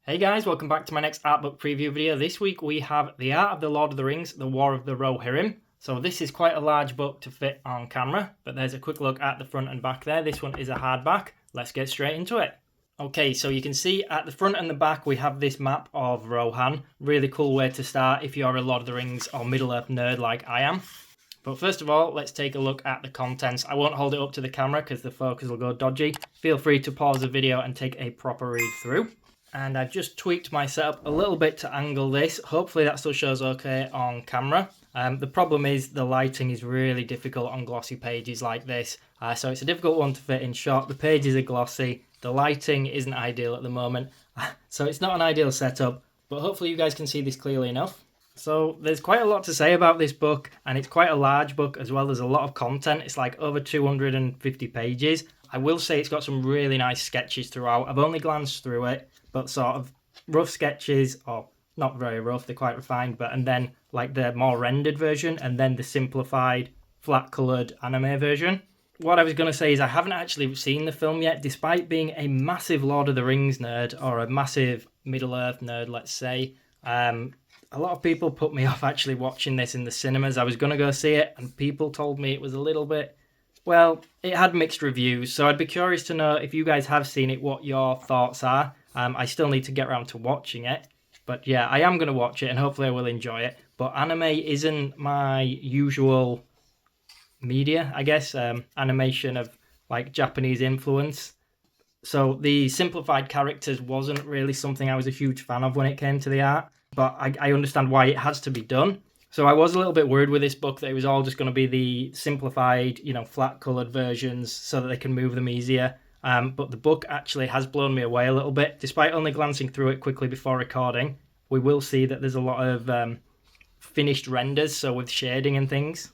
Hey guys, welcome back to my next art book preview video. This week we have The Art of the Lord of the Rings, The War of the Rohirrim. So this is quite a large book to fit on camera, but there's a quick look at the front and back there. This one is a hardback. Let's get straight into it. Okay, so you can see at the front and the back we have this map of Rohan. Really cool way to start if you're a Lord of the Rings or Middle-earth nerd like I am. But first of all, let's take a look at the contents. I won't hold it up to the camera because the focus will go dodgy. Feel free to pause the video and take a proper read through. And I've just tweaked my setup a little bit to angle this. Hopefully that still shows okay on camera. The problem is the lighting is really difficult on glossy pages like this. So it's a difficult one to fit in shot. The pages are glossy. The lighting isn't ideal at the moment. So it's not an ideal setup, but hopefully you guys can see this clearly enough. So there's quite a lot to say about this book, and it's quite a large book as well. There's a lot of content. It's like over 250 pages. I will say it's got some really nice sketches throughout. I've only glanced through it, but sort of rough sketches, or not very rough, they're quite refined, and then like the more rendered version, and then the simplified, flat-coloured anime version. What I was going to say is I haven't actually seen the film yet, despite being a massive Lord of the Rings nerd, or a massive Middle-earth nerd, let's say. A lot of people put me off actually watching this in the cinemas. I was going to go see it, and people told me it was a little bit... Well, it had mixed reviews, so I'd be curious to know if you guys have seen it, what your thoughts are. I still need to get around to watching it. But yeah, I am going to watch it, and hopefully I will enjoy it. But anime isn't my usual media, I guess. Animation of like Japanese influence. So the simplified characters wasn't really something I was a huge fan of when it came to the art. But I understand why it has to be done. So I was a little bit worried with this book that it was all just going to be the simplified, flat-coloured versions so that they can move them easier. But the book actually has blown me away a little bit. Despite only glancing through it quickly before recording, we will see that there's a lot of finished renders, so with shading and things.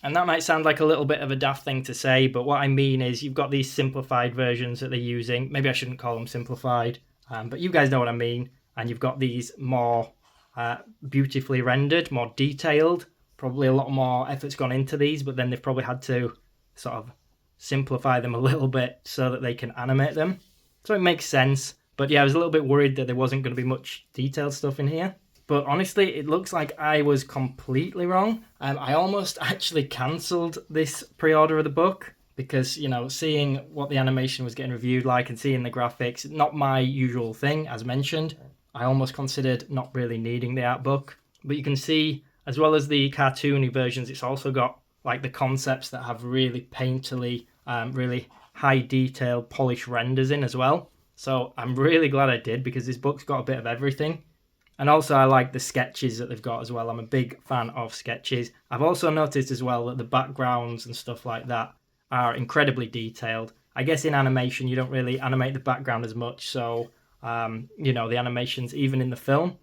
And that might sound like a little bit of a daft thing to say, but what I mean is you've got these simplified versions that they're using. Maybe I shouldn't call them simplified, but you guys know what I mean. And you've got these more beautifully rendered, more detailed. Probably a lot more effort's gone into these, but then they've probably had to sort of simplify them a little bit so that they can animate them. So it makes sense. But yeah, I was a little bit worried that there wasn't going to be much detailed stuff in here. But honestly, it looks like I was completely wrong. I almost actually cancelled this pre-order of the book because, seeing what the animation was getting reviewed like and seeing the graphics, not my usual thing, as mentioned. I almost considered not really needing the art book. But you can see, as well as the cartoony versions, it's also got like the concepts that have really painterly, really high detail, polished renders in as well. So I'm really glad I did because this book's got a bit of everything. And also I like the sketches that they've got as well. I'm a big fan of sketches. I've also noticed as well that the backgrounds and stuff like that are incredibly detailed. I guess in animation you don't really animate the background as much, so... the animations, even in the film,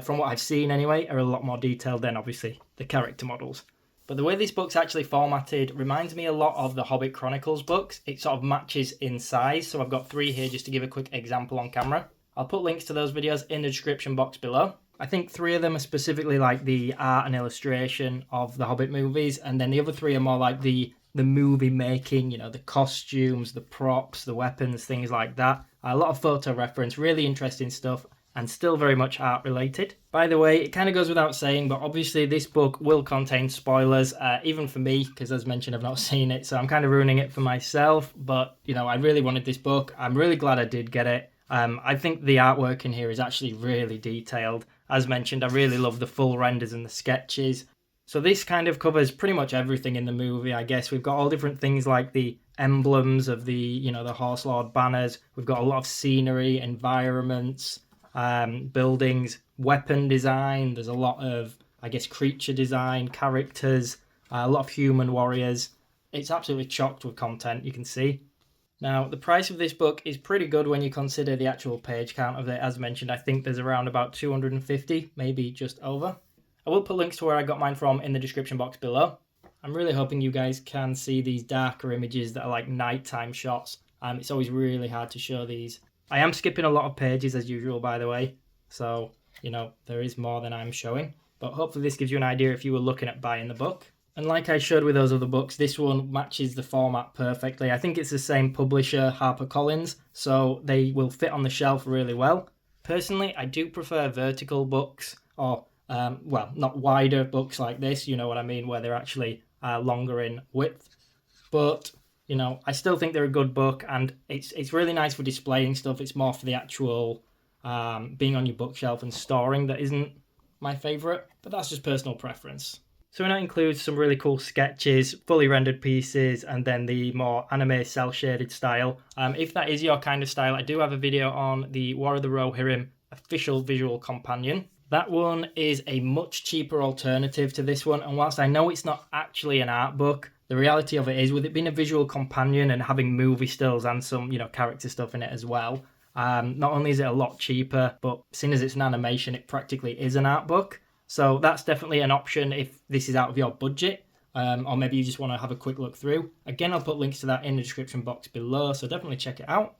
from what I've seen anyway, are a lot more detailed than obviously the character models. But the way this book's actually formatted reminds me a lot of the Hobbit Chronicles books. It sort of matches in size, so I've got 3 here just to give a quick example on camera. I'll put links to those videos in the description box below. I think 3 of them are specifically like the art and illustration of the Hobbit movies, and then the other 3 are more like the movie making, the costumes, the props, the weapons, things like that. A lot of photo reference, really interesting stuff, and still very much art related. By the way, it kind of goes without saying, but obviously this book will contain spoilers, even for me, because as mentioned, I've not seen it, so I'm kind of ruining it for myself. But, I really wanted this book. I'm really glad I did get it. I think the artwork in here is actually really detailed. As mentioned, I really love the full renders and the sketches. So this kind of covers pretty much everything in the movie, I guess. We've got all different things like the emblems of the, the Horse Lord banners. We've got a lot of scenery, environments, buildings, weapon design. There's a lot of, I guess, creature design, characters, a lot of human warriors. It's absolutely chocked with content, you can see. Now, the price of this book is pretty good when you consider the actual page count of it. As mentioned, I think there's around about 250, maybe just over. I will put links to where I got mine from in the description box below. I'm really hoping you guys can see these darker images that are like nighttime shots. It's always really hard to show these. I am skipping a lot of pages as usual, by the way. So, there is more than I'm showing. But hopefully this gives you an idea if you were looking at buying the book. And like I showed with those other books, this one matches the format perfectly. I think it's the same publisher, HarperCollins, so they will fit on the shelf really well. Personally, I do prefer vertical books, or well, not wider books like this, you know what I mean, where they're actually longer in width. But you know, I still think they're a good book, and it's really nice for displaying stuff. It's more for the actual being on your bookshelf and storing that isn't my favourite, but that's just personal preference. So that includes some really cool sketches, fully rendered pieces, and then the more anime cel-shaded style. If that is your kind of style, I do have a video on the War of the Rohirrim official visual companion. That one is a much cheaper alternative to this one, and whilst I know it's not actually an art book, the reality of it is, with it being a visual companion and having movie stills and some, you know, character stuff in it as well, not only is it a lot cheaper, but seeing as it's an animation, it practically is an art book. So that's definitely an option if this is out of your budget, or maybe you just want to have a quick look through. Again, I'll put links to that in the description box below, so definitely check it out.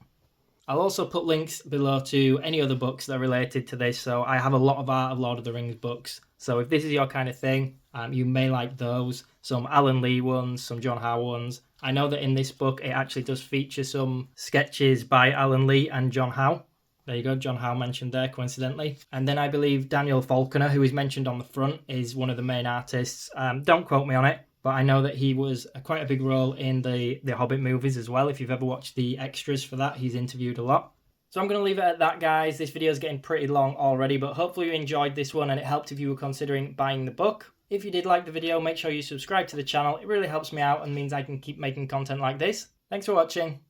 I'll also put links below to any other books that are related to this. So I have a lot of Art of Lord of the Rings books. So if this is your kind of thing, you may like those. Some Alan Lee ones, some John Howe ones. I know that in this book, it actually does feature some sketches by Alan Lee and John Howe. There you go, John Howe mentioned there, coincidentally. And then I believe Daniel Falconer, who is mentioned on the front, is one of the main artists. Don't quote me on it, but I know that he was quite a big role in the Hobbit movies as well. If you've ever watched the extras for that, he's interviewed a lot. So I'm going to leave it at that, guys. This video is getting pretty long already, but hopefully you enjoyed this one and it helped if you were considering buying the book. If you did like the video, make sure you subscribe to the channel. It really helps me out and means I can keep making content like this. Thanks for watching.